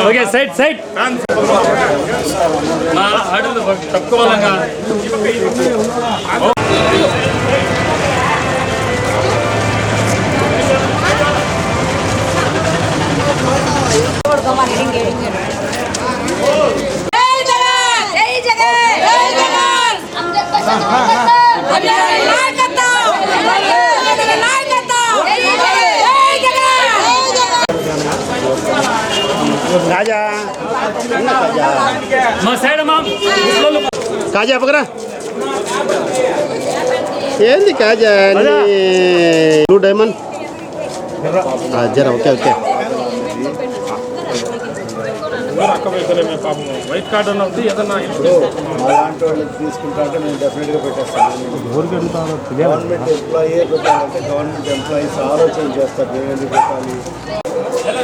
Okay side side తక్కువగా కాజా మా side మా కాజా పక్కరా ఏంది కాజా బ్లూ డైమండ్ జరా ఓకే ఓకే వైట్ కార్డు ఉన్నది ఏదన్నా అలాంటి వాళ్ళకి తీసుకుంటా అంటే నేను డెఫినెట్గా పెట్టేస్తాను. గవర్నమెంట్ ఎంప్లాయీ పెట్టాలంటే గవర్నమెంట్ ఎంప్లాయీస్ ఆలోచన చేస్తారు నేను ఎందుకు పెట్టాలి. ఇక్కడ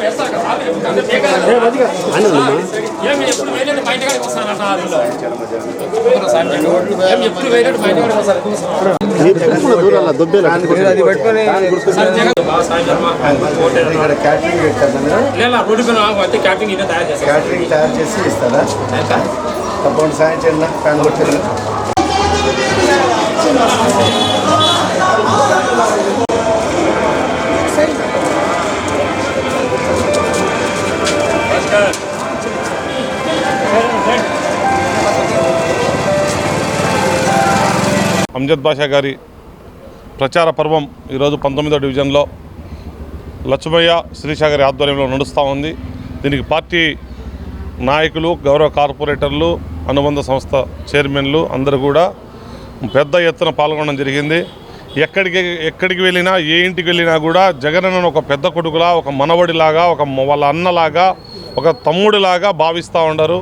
క్యాటరింగ్ క్యాటరింగ్ తయారు చేసి ఇస్తారా? తప్పకుండా సాయం చేయండి. ఫ్యాన్ కొట్టండి. అంజద్ బాషా గారి ప్రచార పర్వం ఈరోజు 19వ డివిజన్లో లక్ష్మయ్య శ్రీషా గారి ఆధ్వర్యంలో నడుస్తూ ఉంది. దీనికి పార్టీ నాయకులు, గౌరవ కార్పొరేటర్లు, అనుబంధ సంస్థ చైర్మన్లు అందరూ కూడా పెద్ద ఎత్తున పాల్గొనడం జరిగింది. ఎక్కడికి వెళ్ళినా, ఏ ఇంటికి వెళ్ళినా కూడా జగనన్నను ఒక పెద్ద కొడుకులా, ఒక మనవడిలాగా, వాళ్ళ అన్నలాగా, ఒక తమ్ముడిలాగా భావిస్తూ ఉండరు.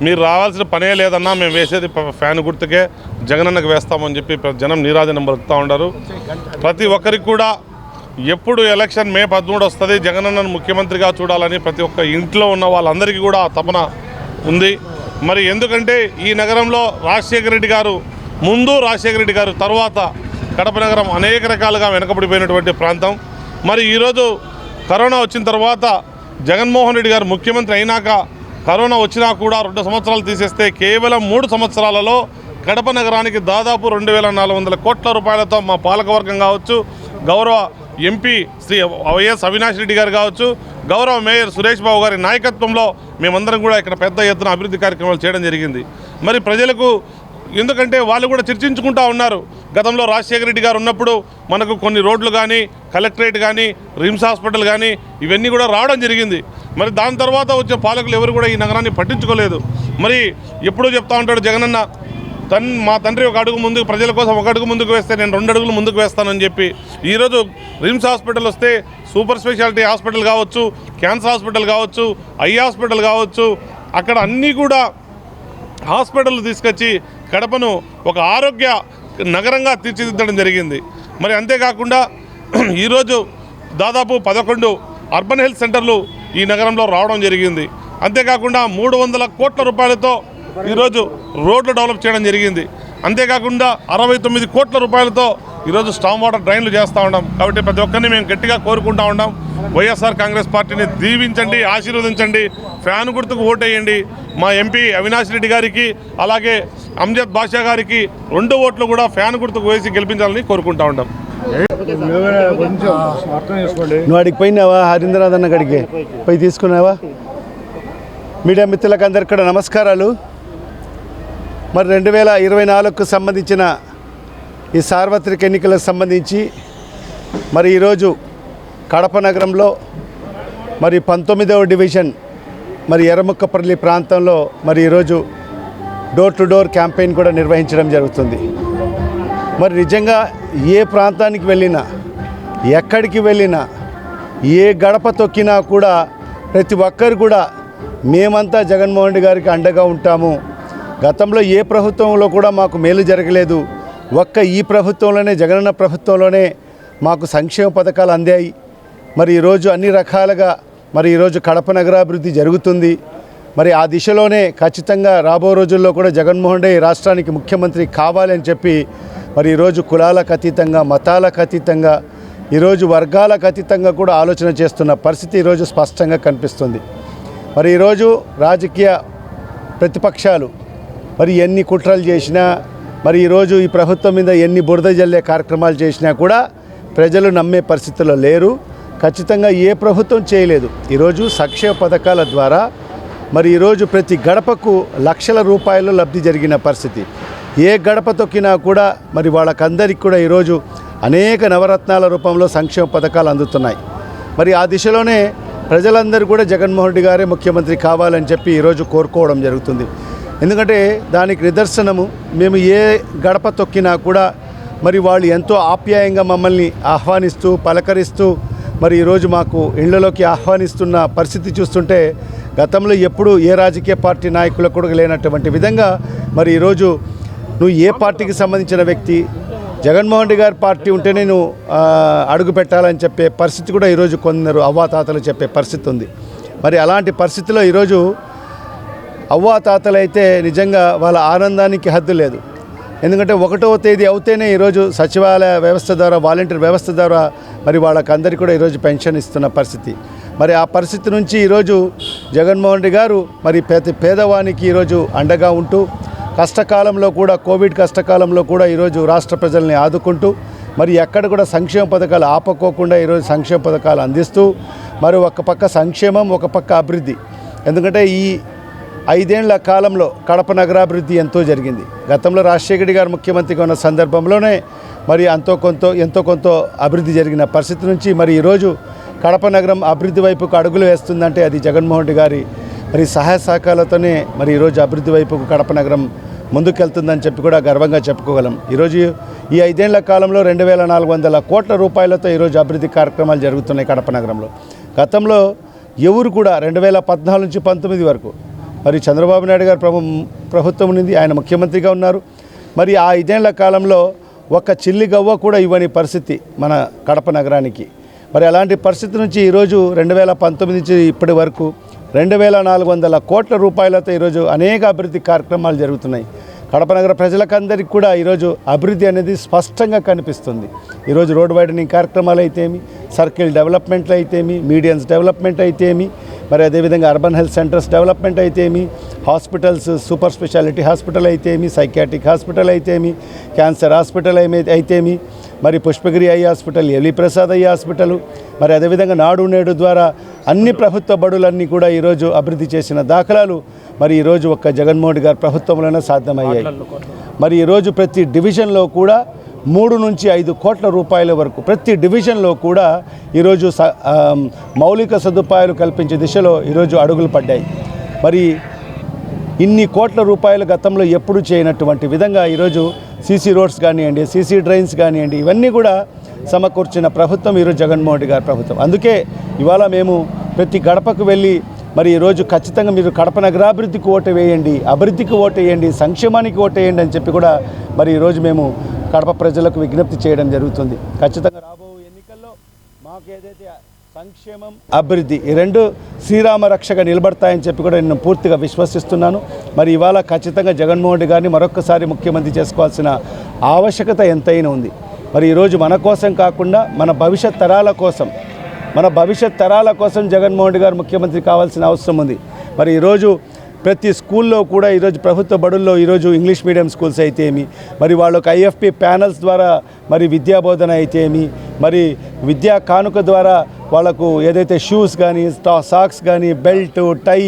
మీరు రావాల్సిన పనే లేదన్నా, మేము వేసేది ఫ్యాన్ గుర్తుకే, జగనన్నకు వేస్తామని చెప్పి జనం నీరాజనం పలుకుతూ ఉండరు. ప్రతి ఒక్కరికి కూడా ఎప్పుడు ఎలక్షన్ మే 13 వస్తుంది, జగనన్నను ముఖ్యమంత్రిగా చూడాలని ప్రతి ఒక్క ఇంట్లో ఉన్న వాళ్ళందరికీ కూడా తపన ఉంది. మరి ఎందుకంటే ఈ నగరంలో రాజశేఖర రెడ్డి గారు ముందు, రాజశేఖర రెడ్డి గారు తర్వాత కడప నగరం అనేక రకాలుగా వెనకబడిపోయినటువంటి ప్రాంతం. మరి ఈరోజు కరోనా వచ్చిన తర్వాత జగన్మోహన్ రెడ్డి గారు ముఖ్యమంత్రి అయినాక కరోనా వచ్చినా కూడా 2 సంవత్సరాలు తీసేస్తే కేవలం 3 సంవత్సరాలలో కడప నగరానికి దాదాపు 2400 కోట్ల రూపాయలతో మా పాలకవర్గం కావచ్చు, గౌరవ ఎంపీ శ్రీ వైఎస్ అవినాష్ రెడ్డి గారు కావచ్చు, గౌరవ మేయర్ సురేష్ బాబు గారి నాయకత్వంలో మేమందరం కూడా ఇక్కడ పెద్ద ఎత్తున అభివృద్ధి కార్యక్రమాలు చేయడం జరిగింది. మరి ప్రజలకు ఎందుకంటే వాళ్ళు కూడా చర్చించుకుంటూ ఉన్నారు. గతంలో రాజశేఖర రెడ్డి గారు ఉన్నప్పుడు మనకు కొన్ని రోడ్లు కానీ, కలెక్టరేట్ కానీ, రిమ్స్ హాస్పిటల్ కానీ ఇవన్నీ కూడా రావడం జరిగింది. మరి దాని తర్వాత వచ్చే పాలకులు ఎవరు కూడా ఈ నగరాన్ని పట్టించుకోలేదు. మరి ఎప్పుడూ చెప్తా ఉంటాడు జగనన్న, మా తండ్రి ఒక అడుగు ముందుకు, ప్రజల కోసం ఒక అడుగు ముందుకు వేస్తే నేను 2 అడుగులు ముందుకు వేస్తానని చెప్పి ఈరోజు రిమ్స్ హాస్పిటల్ వస్తే సూపర్ స్పెషాలిటీ హాస్పిటల్ కావచ్చు, క్యాన్సర్ హాస్పిటల్ కావచ్చు, ఐ హాస్పిటల్ కావచ్చు, అక్కడ అన్నీ కూడా హాస్పిటల్ తీసుకొచ్చి కడపను ఒక ఆరోగ్య నగరంగా తీర్చిదిద్దడం జరిగింది. మరి అంతేకాకుండా ఈరోజు దాదాపు 11 అర్బన్ హెల్త్ సెంటర్లు ఈ నగరంలో రావడం జరిగింది. అంతేకాకుండా 300 కోట్ల రూపాయలతో ఈరోజు రోడ్లు డెవలప్ చేయడం జరిగింది. అంతేకాకుండా 69 కోట్ల రూపాయలతో ఈరోజు స్టామ్ వాటర్ డ్రైన్లు చేస్తూ ఉన్నాం. కాబట్టి ప్రతి ఒక్కరిని మేము గట్టిగా కోరుకుంటూ ఉన్నాం, వైఎస్ఆర్ కాంగ్రెస్ పార్టీని దీవించండి, ఆశీర్వదించండి, ఫ్యాన్ గుర్తుకు ఓటేయండి. మా ఎంపీ అవినాష్ రెడ్డి గారికి అలాగే అంజద్ బాషా గారికి 2 ఓట్లు కూడా ఫ్యాన్ గుర్తుకు వేసి గెలిపించాలని కోరుకుంటూ ఉంటాం. నువ్వు అడిగి పోయినావా? హరీంద్రనాథ్ అన్న గడికి పోయి తీసుకున్నావా? మీడియా మిత్రులకు అందరికీ కూడా నమస్కారాలు. మరి 2024కు సంబంధించిన ఈ సార్వత్రిక ఎన్నికలకు సంబంధించి మరి ఈరోజు కడప నగరంలో మరి 19వ డివిజన్ మరి ఎర్రముక్కపల్లి ప్రాంతంలో మరి ఈరోజు డోర్ టు డోర్ క్యాంపెయిన్ కూడా నిర్వహించడం జరుగుతుంది. మరి నిజంగా ఏ ప్రాంతానికి వెళ్ళినా, ఎక్కడికి వెళ్ళినా, ఏ గడప తొక్కినా కూడా ప్రతి ఒక్కరు కూడా మేమంతా జగన్మోహన్ రెడ్డి గారికి అండగా ఉంటాము. గతంలో ఏ ప్రభుత్వంలో కూడా మాకు మేలు జరగలేదు, ఒక్క ఈ ప్రభుత్వంలోనే, జగనన్న ప్రభుత్వంలోనే మాకు సంక్షేమ పథకాలు అందాయి. మరి ఈరోజు అన్ని రకాలుగా మరి ఈరోజు కడప నగరాభివృద్ధి జరుగుతుంది. మరి ఆ దిశలోనే ఖచ్చితంగా రాబో రోజుల్లో కూడా జగన్మోహన్ రెడ్డి రాష్ట్రానికి ముఖ్యమంత్రి కావాలని చెప్పి మరి ఈరోజు కులాలకు అతీతంగా, మతాలకు అతీతంగా, ఈరోజు వర్గాలకు అతీతంగా కూడా ఆలోచన చేస్తున్న పరిస్థితి ఈరోజు స్పష్టంగా కనిపిస్తుంది. మరి ఈరోజు రాజకీయ ప్రతిపక్షాలు మరి ఎన్ని కుట్రలు చేసినా, మరి ఈరోజు ఈ ప్రభుత్వం మీద ఎన్ని బురద జల్లే కార్యక్రమాలు చేసినా కూడా ప్రజలు నమ్మే పరిస్థితుల్లో లేరు. ఖచ్చితంగా ఏ ప్రభుత్వం చేయలేదు. ఈరోజు సంక్షేమ పథకాల ద్వారా మరి ఈరోజు ప్రతి గడపకు లక్షల రూపాయలు లబ్ధి జరిగిన పరిస్థితి. ఏ గడప తొక్కినా కూడా మరి వాళ్ళకందరికీ కూడా ఈరోజు అనేక నవరత్నాల రూపంలో సంక్షేమ పథకాలు అందుతున్నాయి. మరి ఆ దిశలోనే ప్రజలందరూ కూడా జగన్మోహన్ రెడ్డి గారే ముఖ్యమంత్రి కావాలని చెప్పి ఈరోజు కోరుకోవడం జరుగుతుంది. ఎందుకంటే దానికి నిదర్శనము మేము ఏ గడప తొక్కినా కూడా మరి వాళ్ళు ఎంతో ఆప్యాయంగా మమ్మల్ని ఆహ్వానిస్తూ పలకరిస్తూ మరి ఈరోజు మాకు ఇళ్లలోకి ఆహ్వానిస్తున్న పరిస్థితి చూస్తుంటే గతంలో ఎప్పుడు ఏ రాజకీయ పార్టీ నాయకులకు కూడా లేనటువంటి విధంగా మరి ఈరోజు నువ్వు ఏ పార్టీకి సంబంధించిన వ్యక్తి, జగన్మోహన్ రెడ్డి గారి పార్టీ ఉంటేనే నువ్వు అడుగు పెట్టాలని చెప్పే పరిస్థితి కూడా ఈరోజు కొందరు అవ్వాతాతలు చెప్పే పరిస్థితి ఉంది. మరి అలాంటి పరిస్థితిలో ఈరోజు అవ్వాతాతలు అయితే నిజంగా వాళ్ళ ఆనందానికి హద్దు లేదు. ఎందుకంటే 1వ తేదీ అవుతేనే ఈరోజు సచివాలయ వ్యవస్థ ద్వారా, వాలంటీర్ వ్యవస్థ ద్వారా మరి వాళ్ళకందరికీ కూడా ఈరోజు పెన్షన్ ఇస్తున్న పరిస్థితి. మరి ఆ పరిస్థితి నుంచి ఈరోజు జగన్మోహన్ రెడ్డి గారు మరి ప్రతి పేదవానికి ఈరోజు అండగా ఉంటూ కష్టకాలంలో కూడా, కోవిడ్ కష్టకాలంలో కూడా ఈరోజు రాష్ట్ర ప్రజల్ని ఆదుకుంటూ మరి ఎక్కడ కూడా సంక్షేమ పథకాలు ఆపకోకుండా ఈరోజు సంక్షేమ పథకాలు అందిస్తూ మరి ఒక పక్క సంక్షేమం, ఒక పక్క అభివృద్ధి. ఎందుకంటే ఈ 5 ఏళ్ల కాలంలో కడప నగరాభివృద్ధి ఎంతో జరిగింది. గతంలో రాజశేఖర రెడ్డి గారు ముఖ్యమంత్రిగా ఉన్న సందర్భంలోనే మరి ఎంతో కొంత అభివృద్ధి జరిగిన పరిస్థితి నుంచి మరి ఈరోజు కడప నగరం అభివృద్ధి వైపుకు అడుగులు వేస్తుందంటే అది జగన్మోహన్ రెడ్డి గారి మరి సహాయ సహకారాలతోనే మరి ఈరోజు అభివృద్ధి వైపుకు కడప నగరం ముందుకెళ్తుందని చెప్పి కూడా గర్వంగా చెప్పుకోగలం. ఈరోజు ఈ 5 ఏళ్ల కాలంలో 2400 కోట్ల రూపాయలతో ఈరోజు అభివృద్ధి కార్యక్రమాలు జరుగుతున్నాయి కడప నగరంలో. గతంలో ఎవరు కూడా 2014 నుంచి 19 వరకు మరి చంద్రబాబు నాయుడు గారు ప్రభుత్వం ఉంది, ఆయన ముఖ్యమంత్రిగా ఉన్నారు. మరి ఆ 5 ఏళ్ల కాలంలో ఒక్క చిల్లి గవ్వ కూడా ఇవ్వని పరిస్థితి మన కడప నగరానికి. మరి అలాంటి పరిస్థితి నుంచి ఈరోజు 2019 నుంచి ఇప్పటి వరకు 2400 కోట్ల రూపాయలతో ఈరోజు అనేక అభివృద్ధి కార్యక్రమాలు జరుగుతున్నాయి. కడప నగర ప్రజలకందరికీ కూడా ఈరోజు అభివృద్ధి అనేది స్పష్టంగా కనిపిస్తుంది. ఈరోజు రోడ్ వైడనింగ్ కార్యక్రమాలు అయితేమి, సర్కిల్ డెవలప్మెంట్లు అయితేమి, మీడియన్స్ డెవలప్మెంట్ అయితేమి, మరి అదేవిధంగా అర్బన్ హెల్త్ సెంటర్స్ డెవలప్మెంట్ అయితేమి, హాస్పిటల్స్, సూపర్ స్పెషాలిటీ హాస్పిటల్ అయితేమి, సైకియాట్రిక్ హాస్పిటల్ అయితేమి, క్యాన్సర్ హాస్పిటల్ అయితేమి, మరి పుష్పగిరి ఐ హాస్పిటల్, ఎలి ప్రసాద్ ఐ హాస్పిటల్, మరి అదేవిధంగా నాడు నేడు ద్వారా అన్ని ప్రభుత్వ బడులన్నీ కూడా ఈరోజు అభివృద్ధి చేసిన దాఖలాలు మరి ఈరోజు ఒక్క జగన్మోహన్ గారి ప్రభుత్వంలోనే సాధ్యమయ్యాయి. మరి ఈరోజు ప్రతి డివిజన్లో కూడా 3 నుంచి 5 కోట్ల రూపాయల వరకు ప్రతి డివిజన్లో కూడా ఈరోజు మౌలిక సదుపాయాలు కల్పించే దిశలో ఈరోజు అడుగులు పడ్డాయి. మరి ఇన్ని కోట్ల రూపాయలు గతంలో ఎప్పుడు చేయనటువంటి విధంగా ఈరోజు సీసీ రోడ్స్ కానివ్వండి, సీసీ డ్రైన్స్ కానివ్వండి, ఇవన్నీ కూడా సమకూర్చిన ప్రభుత్వం ఈరోజు జగన్మోహన్ రెడ్డి గారి ప్రభుత్వం. అందుకే ఇవాళ మేము ప్రతి గడపకు వెళ్ళి మరి ఈరోజు ఖచ్చితంగా మీరు కడప నగరాభివృద్ధికి ఓటు వేయండి, అభివృద్ధికి ఓటు వేయండి, సంక్షేమానికి ఓటు వేయండి అని చెప్పి కూడా మరి ఈరోజు మేము కడప ప్రజలకు విజ్ఞప్తి చేయడం జరుగుతుంది. ఖచ్చితంగా రాబో ఎన్నికల్లో మాకు ఏదైతే సంక్షేమం, అభివృద్ధి ఈ 2 శ్రీరామ రక్షగా నిలబడతాయని చెప్పి కూడా నేను పూర్తిగా విశ్వసిస్తున్నాను. మరి ఇవాళ ఖచ్చితంగా జగన్మోహన్ రెడ్డి గారిని మరొకసారి ముఖ్యమంత్రి చేసుకోవాల్సిన ఆవశ్యకత ఎంతైనా ఉంది. మరి ఈరోజు మన కోసం కాకుండా మన భవిష్యత్ తరాల కోసం జగన్మోహన్ రెడ్డి గారు ముఖ్యమంత్రి కావాల్సిన అవసరం ఉంది. మరి ఈరోజు ప్రతి స్కూల్లో కూడా ఈరోజు ప్రభుత్వ బడుల్లో ఈరోజు ఇంగ్లీష్ మీడియం స్కూల్స్ అయితేమి, మరి వాళ్ళకు ఐఎఫ్పి ప్యానల్స్ ద్వారా మరి విద్యాబోధన అయితేమి, మరి విద్యా కానుక ద్వారా వాళ్ళకు ఏదైతే షూస్ కానీ, సాక్స్ కానీ, బెల్ట్, టై,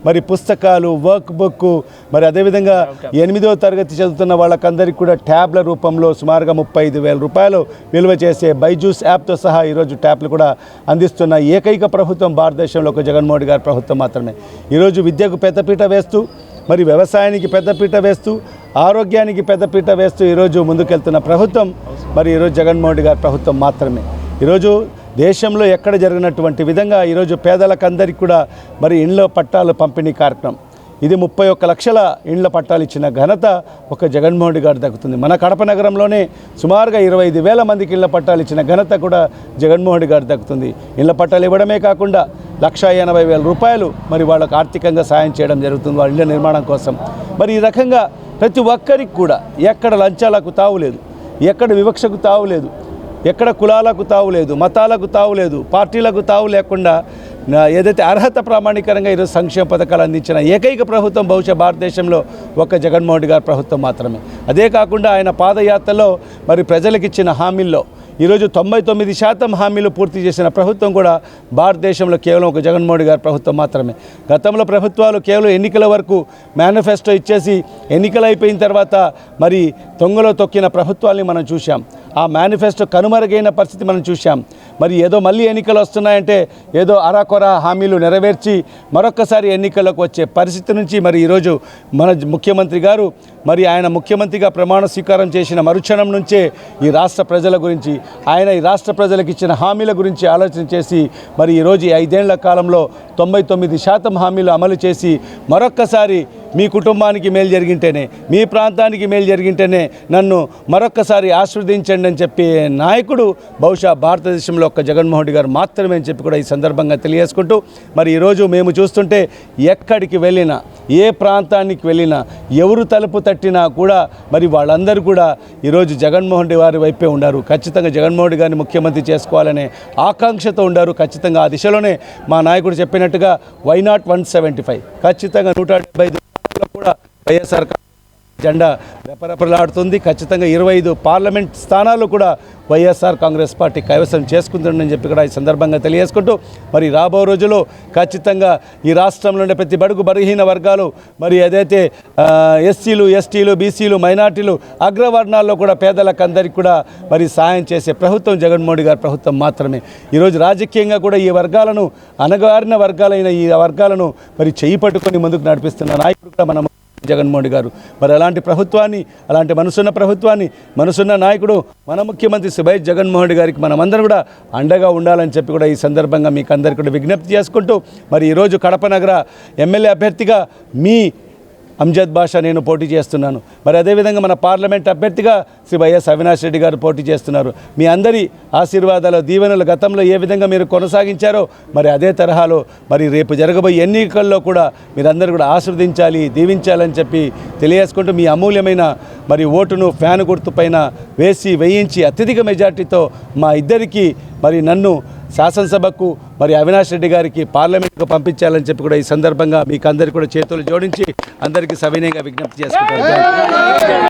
మరి పుస్తకాలు, వర్క్ బుక్, మరి అదేవిధంగా 8వ తరగతి చదువుతున్న వాళ్ళకందరికీ కూడా ట్యాబ్ల రూపంలో సుమారుగా 35,000 రూపాయలు విలువ చేసే బైజూస్ యాప్తో సహా ఈరోజు ట్యాబ్లు కూడా అందిస్తున్న ఏకైక ప్రభుత్వం భారతదేశంలో ఒక జగన్మోహన్ రెడ్డి గారి ప్రభుత్వం మాత్రమే. ఈరోజు విద్యకు పెద్దపీట వేస్తూ, మరి వ్యవసాయానికి పెద్దపీట వేస్తూ, ఆరోగ్యానికి పెద్దపీట వేస్తూ ఈరోజు ముందుకెళ్తున్న ప్రభుత్వం మరి ఈరోజు జగన్మోహన్ రెడ్డి గారి ప్రభుత్వం మాత్రమే. ఈరోజు దేశంలో ఎక్కడ జరిగినటువంటి విధంగా ఈరోజు పేదలకందరికీ కూడా మరి ఇండ్ల పట్టాలు పంపిణీ కార్యక్రమం, ఇది 31 లక్షల ఇండ్ల పట్టాలు ఇచ్చిన ఘనత ఒక జగన్మోహన్ రెడ్డి గారు దక్కుతుంది. మన కడప నగరంలోనే సుమారుగా 25,000 మందికి ఇళ్ల పట్టాలు ఇచ్చిన ఘనత కూడా జగన్మోహన్ రెడ్డి గారు దక్కుతుంది. ఇళ్ల పట్టాలు ఇవ్వడమే కాకుండా 1,80,000 రూపాయలు మరి వాళ్ళకు ఆర్థికంగా సాయం చేయడం జరుగుతుంది వాళ్ళ ఇళ్ల నిర్మాణం కోసం. మరి ఈ రకంగా ప్రతి ఒక్కరికి కూడా ఎక్కడ లంచాలకు తావులేదు, ఎక్కడ వివక్షకు తావులేదు, ఎక్కడ కులాలకు తావులేదు, మతాలకు తావులేదు, పార్టీలకు తావు లేకుండా ఏదైతే అర్హత ప్రామాణికంగా ఈరోజు సంక్షేమ పథకాలు అందించిన ఏకైక ప్రభుత్వం బహుశా భారతదేశంలో ఒక్క జగన్మోహన్ రెడ్డి గారి ప్రభుత్వం మాత్రమే. అదే కాకుండా ఆయన పాదయాత్రలో మరి ప్రజలకు ఇచ్చిన హామీల్లో ఈరోజు 99% హామీలు పూర్తి చేసిన ప్రభుత్వం కూడా భారతదేశంలో కేవలం ఒక జగన్మోహన్ రెడ్డి గారి ప్రభుత్వం మాత్రమే. గతంలో ప్రభుత్వాలు కేవలం ఎన్నికల వరకు మేనిఫెస్టో ఇచ్చేసి ఎన్నికలు అయిపోయిన తర్వాత మరి తొంగలో తొక్కిన ప్రభుత్వాల్ని మనం చూసాం. ఆ మేనిఫెస్టో కనుమరుగైన పరిస్థితి మనం చూసాం. మరి ఏదో మళ్ళీ ఎన్నికలు వస్తున్నాయంటే ఏదో అరాకొర హామీలు నెరవేర్చి మరొక్కసారి ఎన్నికలకు వచ్చే పరిస్థితి నుంచి మరి ఈరోజు మన ముఖ్యమంత్రి గారు మరి ఆయన ముఖ్యమంత్రిగా ప్రమాణ స్వీకారం చేసిన మరుక్షణం నుంచే ఈ రాష్ట్ర ప్రజల గురించి, ఆయన ఈ రాష్ట్ర ప్రజలకు ఇచ్చిన హామీల గురించి ఆలోచన చేసి మరి ఈరోజు ఈ 5 ఏళ్ల కాలంలో 99% హామీలు అమలు చేసి మరొక్కసారి మీ కుటుంబానికి మేలు జరిగింటేనే, మీ ప్రాంతానికి మేలు జరిగింటేనే నన్ను మరొక్కసారి ఆశీర్వదించండి అని చెప్పి నాయకుడు బహుశా భారతదేశంలో ఒక్క జగన్మోహన్ రెడ్డి గారు మాత్రమే అని చెప్పి కూడా ఈ సందర్భంగా తెలియజేసుకుంటూ మరి ఈరోజు మేము చూస్తుంటే ఎక్కడికి వెళ్ళినా, ఏ ప్రాంతానికి వెళ్ళినా, ఎవరు తలుపు తట్టినా కూడా మరి వాళ్ళందరూ కూడా ఈరోజు జగన్మోహన్ రెడ్డి వారి వైపే ఉన్నారు. ఖచ్చితంగా జగన్మోహన్ రెడ్డి గారిని ముఖ్యమంత్రి చేసుకోవాలనే ఆకాంక్షతో ఉన్నారు. ఖచ్చితంగా ఆ దిశలోనే మా నాయకుడు చెప్పినట్టుగా వై నాట్ 175 ఖచ్చితంగా 175 కూడా వైఎస్ఆర్ జెండా రెపరెపలాడుతుంది. ఖచ్చితంగా 25 పార్లమెంట్ స్థానాలు కూడా వైఎస్ఆర్ కాంగ్రెస్ పార్టీ కైవసం చేసుకుంటుందని చెప్పి కూడా ఈ సందర్భంగా తెలియజేసుకుంటూ మరి రాబో రోజుల్లో ఖచ్చితంగా ఈ రాష్ట్రంలోని ప్రతి బడుగు బలహీన వర్గాలు మరి ఏదైతే ఎస్సీలు, ఎస్టీలు, బీసీలు, మైనార్టీలు, అగ్రవర్ణాల్లో కూడా పేదలకు అందరికీ కూడా మరి సాయం చేసే ప్రభుత్వం జగన్మోహన్ రెడ్డి గారి ప్రభుత్వం మాత్రమే. ఈరోజు రాజకీయంగా కూడా ఈ వర్గాలను, అణగారిన వర్గాలైన ఈ వర్గాలను మరి చేయి పట్టుకొని ముందుకు నడిపిస్తున్న నాయకుడు కూడా మనం జగన్మోహన్ రెడ్డి గారు. మరి అలాంటి ప్రభుత్వాన్ని, అలాంటి మనసున్న ప్రభుత్వాన్ని, మనసున్న నాయకుడు మన ముఖ్యమంత్రి శ్రీ వైఎస్ జగన్మోహన్ రెడ్డి గారికి మనమందరం కూడా అండగా ఉండాలని చెప్పి కూడా ఈ సందర్భంగా మీకు అందరికీ కూడా విజ్ఞప్తి చేసుకుంటూ మరి ఈరోజు కడప నగర ఎమ్మెల్యే అభ్యర్థిగా మీ అమ్జద్ బాషా నేను పోటీ చేస్తున్నాను. మరి అదేవిధంగా మన పార్లమెంట్ అభ్యర్థిగా శ్రీ వైఎస్ అవినాష్ రెడ్డి గారు పోటీ చేస్తున్నారు. మీ అందరి ఆశీర్వాదాలు, దీవెనలు గతంలో ఏ విధంగా మీరు కొనసాగించారో మరి అదే తరహాలో మరి రేపు జరగబోయే ఎన్నికల్లో కూడా మీరందరూ కూడా ఆశీర్వదించాలి, దీవించాలని చెప్పి తెలియజేసుకుంటూ మీ అమూల్యమైన మరి ఓటును ఫ్యాన్ గుర్తు పైన వేయించి అత్యధిక మెజార్టీతో మా ఇద్దరికి మరి నన్ను శాసనసభకు మరి అవినాష్ రెడ్డి గారికి పార్లమెంట్కు పంపించాలని చెప్పి కూడా ఈ సందర్భంగా మీకు అందరికీ కూడా చేతులు జోడించి అందరికీ సవినయంగా విజ్ఞప్తి చేసుకుంటాను.